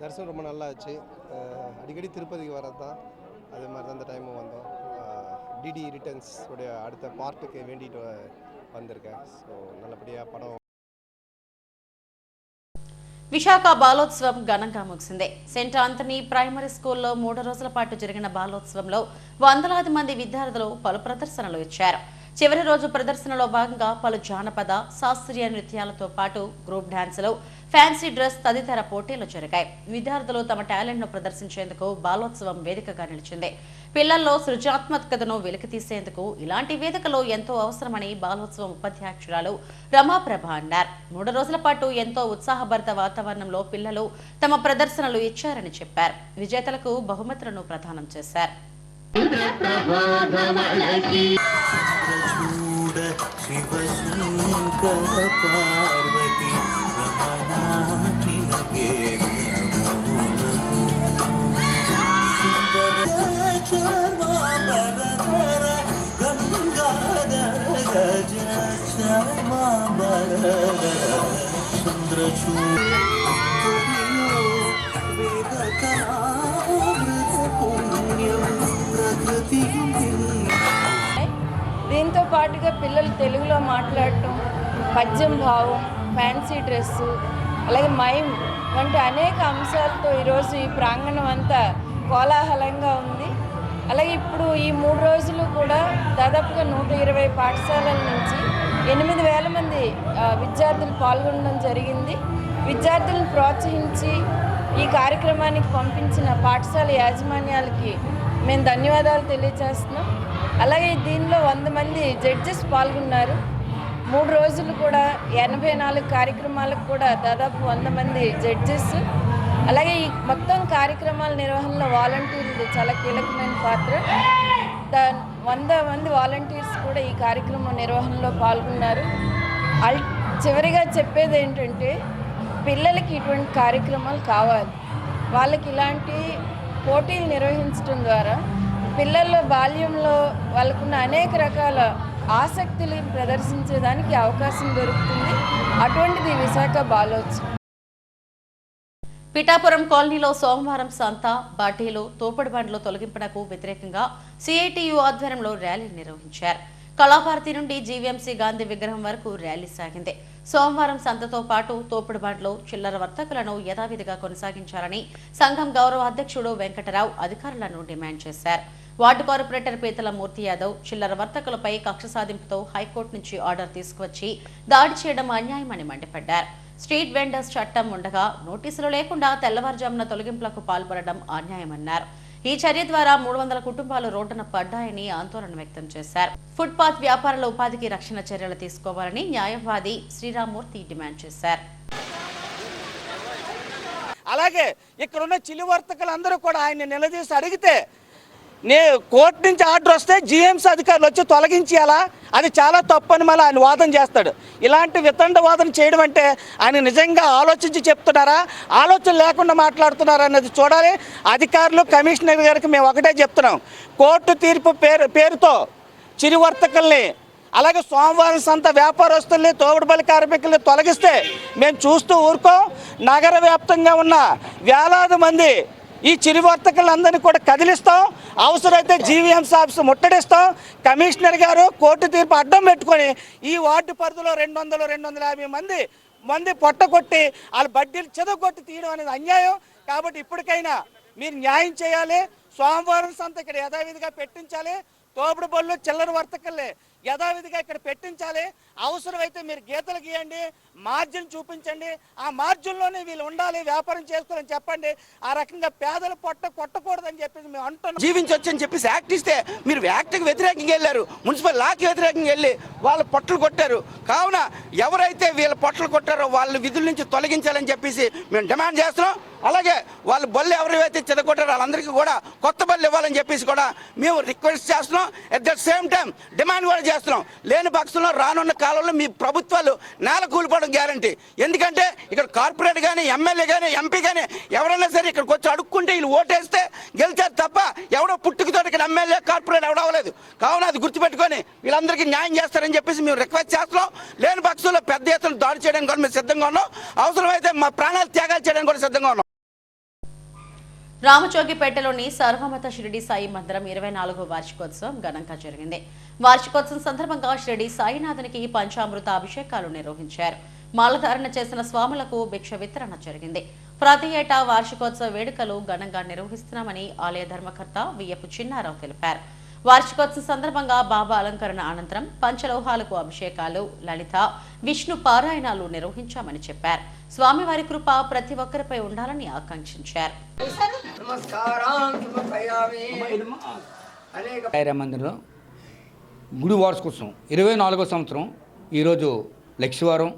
தரிசனம் ரொம்ப நல்லா ஆச்சு. அடிக்கடி திருப்பதிக்கு வரது தான், அதே மாதிரி தான் இந்த டைமும் வந்தோம். டிடி ரிட்டர்ன்ஸ் உடைய அடுத்த பார்ட்டுக்கு வேண்டிட்டு வந்திருக்கேன். ஸோ நல்லபடியாக படம். విశాఖ బాలోత్సవం ఘనంగా ముగిసింది. సెంట్ ఆంథనీ ప్రైమరీ స్కూల్లో 3 రోజుల పాటు జరిగిన బాలోత్సవంలో వందలాది మంది విద్యార్థులు పలు ప్రదర్శనలు ఇచ్చారు. చివరి రోజు ప్రదర్శనలో భాగంగా పలు జానపద శాస్త్రీయ నృత్యాలతో పాటు గ్రూప్ డాన్సులు, ఫ్యాన్సీ డ్రెస్ తదితర పోటీలు జరిగాయి. విద్యార్థులు తమ టాలెంట్ ను ప్రదర్శించేందుకు బాలోత్సవం వేదికగా నిలిచింది. పిల్లల్లో సృజనాత్మకతను వెలికితీసేందుకు ఇలాంటి వేదికలు ఎంతో అవసరమని బాలోత్సవం ఉపాధ్యక్షురాలు రమాప్రభ అన్నారు. 3 రోజుల పాటు ఎంతో ఉత్సాహభరిత వాతావరణంలో పిల్లలు తమ ప్రదర్శనలు ఇచ్చారని చెప్పారు. విజేతలకు బహుమతులను ప్రదానం చేశారు. దీంతో పాటుగా పిల్లలు తెలుగులో మాట్లాడటం, పద్యం భావం, ఫ్యాన్సీ డ్రెస్సు, అలాగే మైమ్ వంటి అనేక అంశాలతో ఈరోజు ఈ ప్రాంగణం అంతా కోలాహలంగా ఉంది. అలాగే ఇప్పుడు ఈ 3 రోజులు కూడా దాదాపుగా 120 పాఠశాలల నుంచి 8,000 మంది విద్యార్థులు పాల్గొనడం జరిగింది. విద్యార్థులను ప్రోత్సహించి ఈ కార్యక్రమానికి పంపించిన పాఠశాల యాజమాన్యాలకి మేము ధన్యవాదాలు తెలియజేస్తున్నాం. అలాగే దీనిలో 100 మంది జడ్జెస్ పాల్గొన్నారు. 3 రోజులు కూడా 84 కార్యక్రమాలకు కూడా దాదాపు 100 మంది జడ్జెస్. అలాగే ఈ మొత్తం కార్యక్రమాల నిర్వహణలో వాలంటీర్లు చాలా కీలకమైన పాత్ర. 100 మంది వాలంటీర్స్ కూడా ఈ కార్యక్రమం నిర్వహణలో పాల్గొన్నారు. చివరిగా చెప్పేది ఏంటంటే పిల్లలకి ఇటువంటి కార్యక్రమాలు కావాలి. వాళ్ళకి ఇలాంటి పోటీలు నిర్వహించడం ద్వారా పిల్లల్లో బాల్యంలో వాళ్ళకున్న అనేక రకాల ఆసక్తులను ప్రదర్శించేదానికి అవకాశం దొరుకుతుంది. అటువంటిది విశాఖ బాలోత్సవం. పిఠాపురం కాలనీలో సోమవారం సంత, బాటీలు, తోపుడు బండ్లు తొలగింపునకు వ్యతిరేకంగా సిఐటియు ఆధ్వర్యంలో ర్యాలీ నిర్వహించారు. కళాభారతి నుండి జీవీఎంసీ గాంధీ విగ్రహం వరకు ర్యాలీ సాగింది. సోమవారం సంతతో పాటు తోపుడు బండ్లు, చిల్లర వర్తకులను యథావిధిగా కొనసాగించాలని సంఘం గౌరవ అధ్యక్షుడు వెంకటరావు అధికారులను డిమాండ్ చేశారు. వార్డు కార్పొరేటర్ పీతల మూర్తి యాదవ్ చిల్లర వర్తకులపై కక్ష సాధింపుతో హైకోర్టు నుంచి ఆర్డర్ తీసుకువచ్చి దాడి చేయడం అన్యాయమని మండిపడ్డారు. స్ట్రీట్ వెండర్స్ చట్టం ఉండగా నోటీసులు లేకుండా తెల్లవారుజామున తొలగింపులకు పాల్పడడం అన్యాయమన్నారు. ఈ చర్య ద్వారా 300 కుటుంబాలు రోడ్డున పడ్డాయని ఆందోళన వ్యక్తం చేశారు. ఫుట్పాత్ వ్యాపారుల ఉపాధికి రక్షణ చర్యలు తీసుకోవాలని న్యాయవాది శ్రీరామూర్తి డిమాండ్ చేశారు. అలాగే ఇక్కడున్న చిల్లి వర్తకులందరూ కూడా ఆయన నిలదీసి అడిగితే కోర్టు నుంచి ఆర్డర్ వస్తే జీఎంసీ అధికారులు వచ్చి తొలగించేయాలా, అది చాలా తప్పు అని మళ్ళీ ఆయన వాదన చేస్తాడు. ఇలాంటి వితండ వాదన చేయడం అంటే ఆయన నిజంగా ఆలోచించి చెప్తున్నారా, ఆలోచన లేకుండా మాట్లాడుతున్నారా అన్నది చూడాలి. అధికారులు, కమిషనర్ గారికి మేము ఒకటే చెప్తున్నాం, కోర్టు తీర్పు పేరుతో చిరు వర్తకుల్ని అలాగే సోమవారం సంత వ్యాపారస్తుల్ని, తోపుడుబలి కార్మికుల్ని తొలగిస్తే మేము చూస్తూ ఊరుకోం. నగర వ్యాప్తంగా ఉన్న వేలాది మంది ఈ చిరు వర్తకులందరినీ కూడా కదిలిస్తాం. అవసరమైతే జీవీఎంసీ ఆఫీసు ముట్టడిస్తాం. కమిషనర్ గారు కోర్టు తీర్పు అడ్డం పెట్టుకొని ఈ వార్డు పరిధిలో 200-250 మంది పొట్టగొట్టి వాళ్ళ బడ్డీలు చెదగొట్టి తీయడం అనేది అన్యాయం. కాబట్టి ఇప్పటికైనా మీరు న్యాయం చేయాలి. సోమవారం సంత ఇక్కడ యథావిధిగా పెట్టించాలి. తోపుడు బళ్ళు, చిల్లర వర్తకుల్ని యథావిధిగా ఇక్కడ పెట్టించాలి. అవసరమైతే మీరు గీతలు గీయండి, మార్జిన్ చూపించండి, ఆ మార్జిన్లోనే వీళ్ళు ఉండాలి, వ్యాపారం చేసుకోవాలని చెప్పండి. ఆ రకంగా పేదల పొట్ట కొట్టకూడదని చెప్పేసి మేము అంటున్నాం. జీవించొచ్చని చెప్పేసి యాక్ట్ ఇస్తే మీరు యాక్ట్కి వ్యతిరేకంగా వెళ్ళారు, మున్సిపల్ లాకి వ్యతిరేకంగా వెళ్ళి వాళ్ళ పొట్టలు కొట్టారు. కావున ఎవరైతే వీళ్ళ పొట్టలు కొట్టారో వాళ్ళ విధుల నుంచి తొలగించాలని చెప్పేసి మేము డిమాండ్ చేస్తున్నాం. అలాగే వాళ్ళు బళ్ళు ఎవరైతే చెదగొట్టారో వాళ్ళందరికీ కూడా కొత్త బళ్ళు ఇవ్వాలని చెప్పేసి కూడా మేము రిక్వెస్ట్ చేస్తున్నాం. At the same time demand కూడా చేస్తున్నాం. లేని పక్షంలో రానున్న కాలంలో మీ ప్రభుత్వాలు నేల కూలిపోవడం గ్యారంటీ. ఎందుకంటే ఇక్కడ కార్పొరేట్ కానీ ఎమ్మెల్యే కానీ ఎంపీ కానీ ఎవరైనా సరే ఇక్కడికి వచ్చి అడుక్కుంటే వీళ్ళు ఓటేస్తే గెలిచారు తప్ప ఎవడో పుట్టుకతో ఇక్కడ ఎమ్మెల్యే కార్పొరేట్ ఎవడవలేదు. కావున అది గుర్తుపెట్టుకొని వీళ్ళందరికీ న్యాయం చేస్తారని చెప్పేసి మేము రిక్వెస్ట్ చేస్తున్నాం. లేని పక్షంలో పెద్ద ఎత్తున దాడి చేయడానికి కూడా మేము సిద్ధంగా ఉన్నాం. అవసరమైతే మా ప్రాణాలు త్యాగాలు చేయడానికి కూడా సిద్ధంగా ఉన్నాం. రామచోగిపేటలోని సర్వమత షిరిడి సాయి మందిరం 24వ వార్షికోత్సవం ఘనంగా జరిగింది. వార్షికోత్సవం సందర్భంగా షిరిడి సాయినాథునికి పంచామృత అభిషేకాలు నిర్వహించారు. మాలధారణ చేసిన స్వాములకు భిక్ష వితరణ జరిగింది. ప్రతి ఏటా వార్షికోత్సవ వేడుకలు ఘనంగా నిర్వహిస్తున్నామని ఆలయ ధర్మకర్త వియ్యపు చిన్నారావు తెలిపారు. వార్షికోత్సవం సందర్భంగా బాబా అలంకరణ అనంతరం పంచలోహాలకు అభిషేకాలు, లలిత, విష్ణు పారాయణాలు నిర్వహించామని చెప్పారు. స్వామివారి కృప ప్రతి ఒక్కరిపై ఉండాలని ఆకాంక్షించారు. మందిరంలో గుడి వార్షికోత్సవం 24వ సంవత్సరం. ఈరోజు లక్షవారం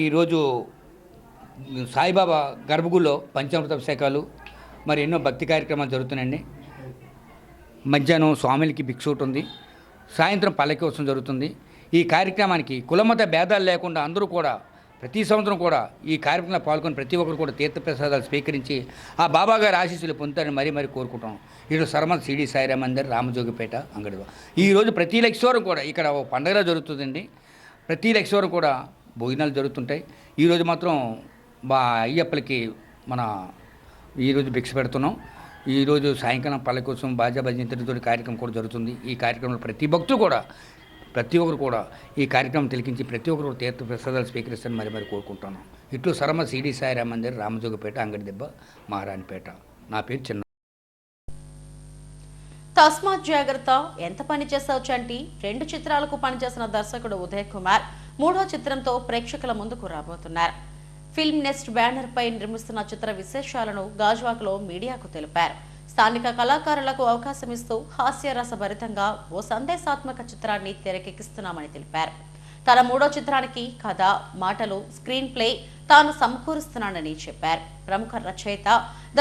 ఈరోజు సాయిబాబా గర్భగుడిలో పంచామృత అభిషేకాలు మరి ఎన్నో భక్తి కార్యక్రమాలు జరుగుతున్నాయండి. మధ్యాహ్నం స్వామిలకి భిక్ష ఉంది, సాయంత్రం పల్లకి ఉత్సవం జరుగుతుంది. ఈ కార్యక్రమానికి కులమత భేదాలు లేకుండా అందరూ కూడా ప్రతి సంవత్సరం కూడా ఈ కార్యక్రమంలో పాల్గొని ప్రతి ఒక్కరు కూడా తీర్థప్రసాదాలు స్వీకరించి ఆ బాబా గారి ఆశీస్సులు పొందుతారని మరీ కోరుకుంటాం. ఈరోజు సర్వమత షిరిడి సాయిరామ్ మందిర్ రామజోగిపేట అంగడిలో ఈరోజు ప్రతి లక్షవారం కూడా ఇక్కడ ఒక పండుగ జరుగుతుందండి. ప్రతి లక్షవారం కూడా భోజనాలు జరుగుతుంటాయి. ఈరోజు మాత్రం మా అయ్యప్పలకి ఈరోజు భిక్ష పెడుతున్నాం. ఈరోజు సాయంకాలం పల్లకి కోసం బాజా భజంతో కార్యక్రమం కూడా జరుగుతుంది. ఈ కార్యక్రమంలో ప్రతి భక్తులు కూడా ప్రతి ఒక్కరు కూడా ఈ కార్యక్రమం తిలకించి ప్రతి ఒక్కరు తీర్థ ప్రసాదాలు స్వీకరిస్తారని మరి కోరుకుంటున్నాను. ఇట్లు సర్వమత షిరిడి సాయిరామ్ మందిర్ రామజోగిపేట అంగడి దెబ్బ మహారాణిపేట. నా పేరు చిన్న. తస్మాత్ జాగ్రత్త, ఎంత పని చేసావు చంటి 2 చిత్రాలకు పనిచేసిన దర్శకుడు ఉదయ్ కుమార్ 3వ చిత్రంతో ప్రేక్షకుల ముందుకు రాబోతున్నారు. ఫిల్మ్ నెస్ట్ బ్యానర్ పై నిర్మిస్తున్న చిత్ర విశేషాలను గాజువాకలో మీడియాకు తెలిపారు. స్థానిక కళాకారులకు అవకాశం ఇస్తూ హాస్యరసభరితంగా ఓ సందేశాత్మక చిత్రాన్ని తెరకెక్కిస్తున్నామని తెలిపారు. తన 3వ చిత్రానికి కథ, మాటలు, స్క్రీన్ ప్లే తాను సమకూరుస్తున్నానని చెప్పారు. ప్రముఖ రచయిత,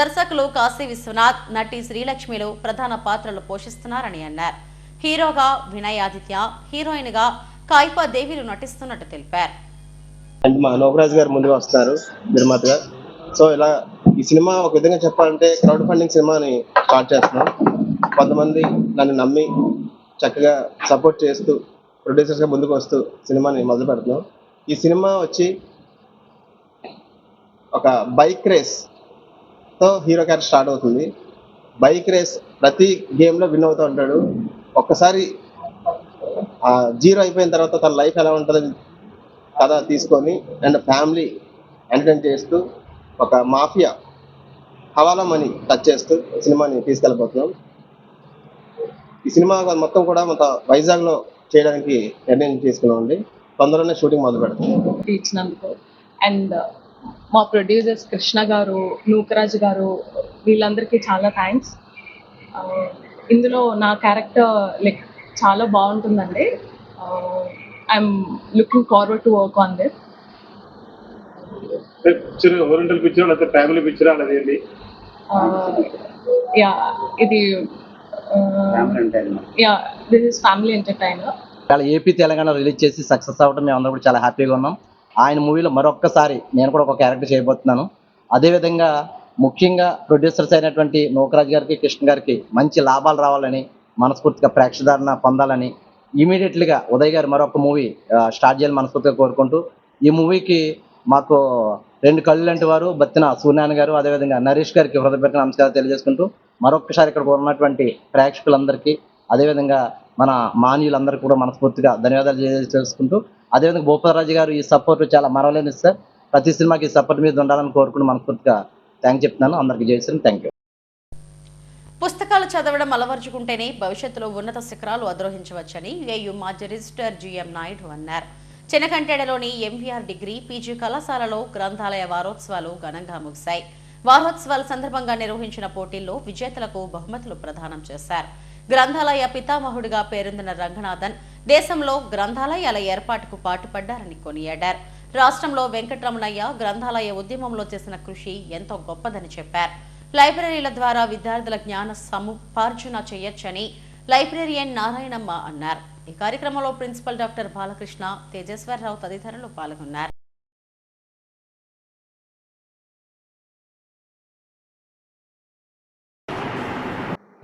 దర్శకులు కాశీ విశ్వనాథ్, నటి శ్రీలక్ష్మిలు ప్రధాన పాత్రలు పోషిస్తున్నారని అన్నారు. హీరోగా వినయ్ ఆదిత్య, హీరోయిన్ గా కాయిపా దేవిలు నటిస్తున్నట్టు తెలిపారు. మా నోకరాజ్ గారు ముందుగా వస్తున్నారు నిర్మాతగా. సో ఇలా ఈ సినిమా ఒక విధంగా చెప్పాలంటే క్రౌడ్ ఫండింగ్ సినిమాని స్టార్ట్ చేస్తున్నాం. కొంతమంది నన్ను నమ్మి చక్కగా సపోర్ట్ చేస్తూ ప్రొడ్యూసర్స్గా ముందుకు వస్తూ సినిమాని మొదలు పెడుతున్నాం. ఈ సినిమా వచ్చి ఒక బైక్ రేస్తో హీరో క్యారెక్టర్ స్టార్ట్ అవుతుంది. బైక్ రేస్ ప్రతి గేమ్లో విన్ అవుతూ ఉంటాడు. ఒక్కసారి జీరో అయిపోయిన తర్వాత తన లైఫ్ ఎలా ఉంటుందని కథ తీసుకొని అండ్ ఫ్యామిలీ ఎంటర్టైన్ చేస్తూ ఒక మాఫియా హవాలా మనీ టచ్ చేస్తూ సినిమాని తీసుకెళ్ళిపోతున్నాం. ఈ సినిమా మొత్తం కూడా వైజాగ్లో చేయడానికి నిర్ణయం తీసుకున్నామండి. తొందరలోనే షూటింగ్ మొదలు పెడతాం. ఇచ్చినందుకు అండ్ మా ప్రొడ్యూసర్స్ కృష్ణ గారు, నూకరాజ్ గారు వీళ్ళందరికీ చాలా థ్యాంక్స్. ఇందులో నా క్యారెక్టర్ లైక్ చాలా బాగుంటుందండి. I'm looking forward to work on this. Oriental picture లేకపోతే ఫ్యామిలీ పిక్చర్ అనేది ఇది దిస్ ఇస్ ఫ్యామిలీ ఎంటర్టైనర్. చాలా ఏపీ తెలంగాణ రిలీజ్ చేసి సక్సెస్ అవ్వడం మేము అందరూ కూడా చాలా హ్యాపీగా ఉన్నాం. ఆయన మూవీలో మరొక్కసారి నేను కూడా ఒక క్యారెక్టర్ చేయబోతున్నాను. అదేవిధంగా ముఖ్యంగా ప్రొడ్యూసర్స్ అయినటువంటి నూకరాజ్ గారికి, కృష్ణ గారికి మంచి లాభాలు రావాలని, మనస్ఫూర్తిగా ప్రేక్షధారణ పొందాలని ఇమీడియట్లీగా ఉదయ్ గారు మరొక మూవీ స్టార్ట్ చేయాలని మనస్ఫూర్తిగా కోరుకుంటూ ఈ మూవీకి మాకు 2 కళ్ళు లాంటి వారు బత్తిన సూర్యనారాయణ గారు, అదేవిధంగా నరేష్ గారికి హృదయపూర్వక నమస్కారాలు తెలియజేసుకుంటూ మరొకసారి ఇక్కడ ఉన్నటువంటి ప్రేక్షకులందరికీ అదేవిధంగా మన మాన్యులందరికీ కూడా మనస్ఫూర్తిగా ధన్యవాదాలు చేసుకుంటూ, అదేవిధంగా భూపరాజు గారు ఈ సపోర్ట్ చాలా మరవలేని సార్. ప్రతి సినిమాకి ఈ సపోర్ట్ మీద ఉండాలని కోరుకుంటూ మనస్ఫూర్తిగా థ్యాంక్ చెప్తున్నాను. అందరికీ జై శ్రీరామ్. Thank you. పుస్తకాలు చదవడం అలవర్చుకుంటేనే భవిష్యత్తులో ఉన్నత శిఖరాలు అధిరోహించవచ్చని ఏయూ మాజీ రిజిస్ట్రార్ జిఎం నాయుడు అన్నారు. చినకంటేడలోని ఎంవీఆర్ డిగ్రీ పీజీ కళాశాలలో గ్రంథాలయ వారోత్సవాలు ఘనంగా ముగిశాయి. వారోత్సవాల సందర్భంగా నిర్వహించిన పోటీల్లో విజేతలకు బహుమతులు ప్రదానం చేశారు. గ్రంథాలయ పితామహుడిగా పేరొందిన రంగనాథన్ దేశంలో గ్రంథాలయాల ఏర్పాటుకు పాటుపడ్డారని కొనియాడారు. రాష్ట్రంలో వెంకటరమణయ్య గ్రంథాలయ ఉద్యమంలో చేసిన కృషి ఎంతో గొప్పదని చెప్పారు. లైబ్రరీల ద్వారా విద్యార్థుల జ్ఞాన సముపార్జన చేయొచ్చని లైబ్రేరియన్ నారాయణమ్మ అన్నారు. ఈ కార్యక్రమంలో ప్రిన్సిపల్ డాక్టర్ బాలకృష్ణ, తేజేశ్వరరావు తదితరులు పాల్గొన్నారు.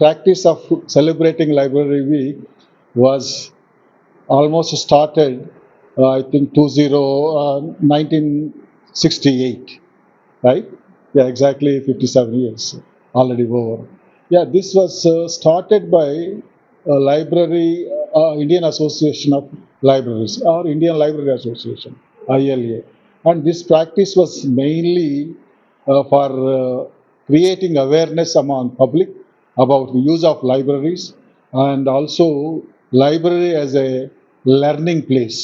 Practice of celebrating Library Week was almost started, I think 1968, right? Yeah, exactly 57 years already over. Yeah, this was started by Library Indian Association of Libraries or Indian Library Association, ILA, and this practice was mainly for creating awareness among public about the use of libraries and also library as a learning place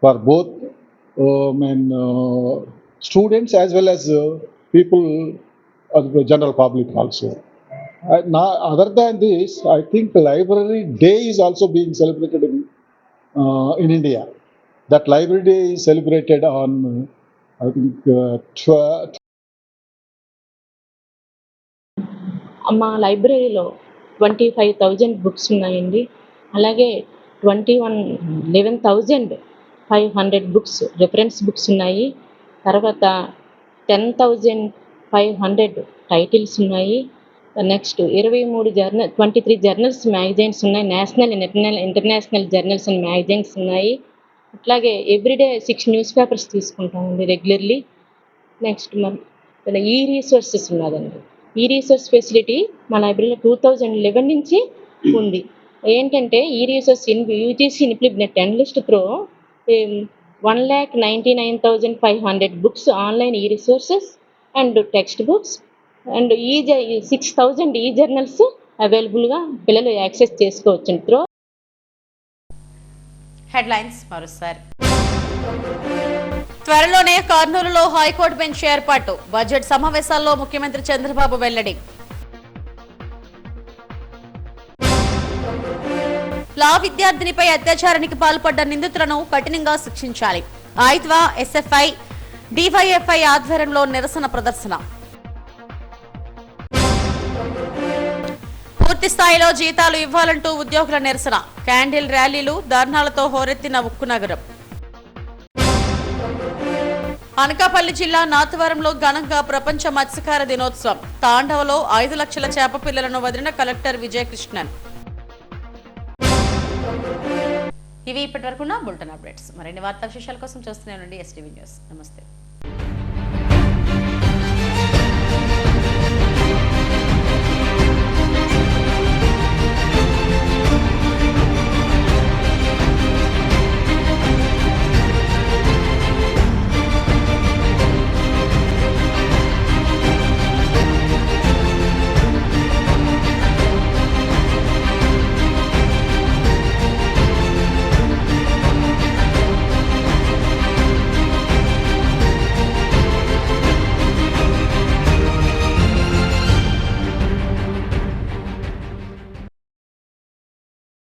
for both students as well as people of the general public also. Now, other than this, I think Library Day is also being celebrated in India. That Library Day is celebrated on, I think, మా లైబ్రరీలో 25,000 books ఉన్నాయండి. అలాగే 11,500 books reference books ఉన్నాయి. తర్వాత 10,500 titles ఉన్నాయి. Next 23 journals magazines ఉన్నాయి. National international journals and magazines ఉన్నాయి. అట్లాగే ఎవ్రీడే 6 న్యూస్ పేపర్స్ తీసుకుంటామండి రెగ్యులర్లీ. నెక్స్ట్ మన ఈ రీసోర్సెస్ ఉన్నదండి. ఈ రీసోర్స్ ఫెసిలిటీ మా లైబ్రరీలో 2011 నుంచి ఉంది. ఏంటంటే e resource UGC implement list through 1,99,500 books online e resources and text books and 6,000 e journals అవైలబుల్గా పిల్లలు యాక్సెస్ చేసుకోవచ్చు త్రో. హెడ్లైన్స్ మరోసారి. త్వరలోనే కర్నూలులో హైకోర్టు బెంచ్ ఏర్పాటు, బడ్జెట్ సమావేశాల్లో ముఖ్యమంత్రి చంద్రబాబు వెల్లడి. లా విద్యార్థినిపై అత్యాచారానికి పాల్పడ్డ నిందితులను కఠినంగా శిక్షించాలి. ఐద్వా ఎస్ఎఫ్ఐ డివైఎఫ్ఐ ఆధ్వర్యంలో నిరసన ప్రదర్శన. పూర్తి స్థాయిలో జీతాలు ఇవ్వాలంటూ ఉద్యోగుల నిరసన, క్యాండిల్ ర్యాలీలు, ధర్నాలతో హోరెత్తిన ఉక్కు నగరం. అనకాపల్లి జిల్లా నాతవరంలో ఘనంగా ప్రపంచ మత్స్యకార దినోత్సవం. తాండవలో 5 లక్షల చేప పిల్లలను వదిలిన కలెక్టర్ విజయకృష్ణన్. ఇవి ఇప్పటివరకున్న బులెటిన్ అప్డేట్స్. మరిన్ని వార్తా విశేషాల కోసం చూస్తూనే ఉండండి STV న్యూస్. నమస్తే.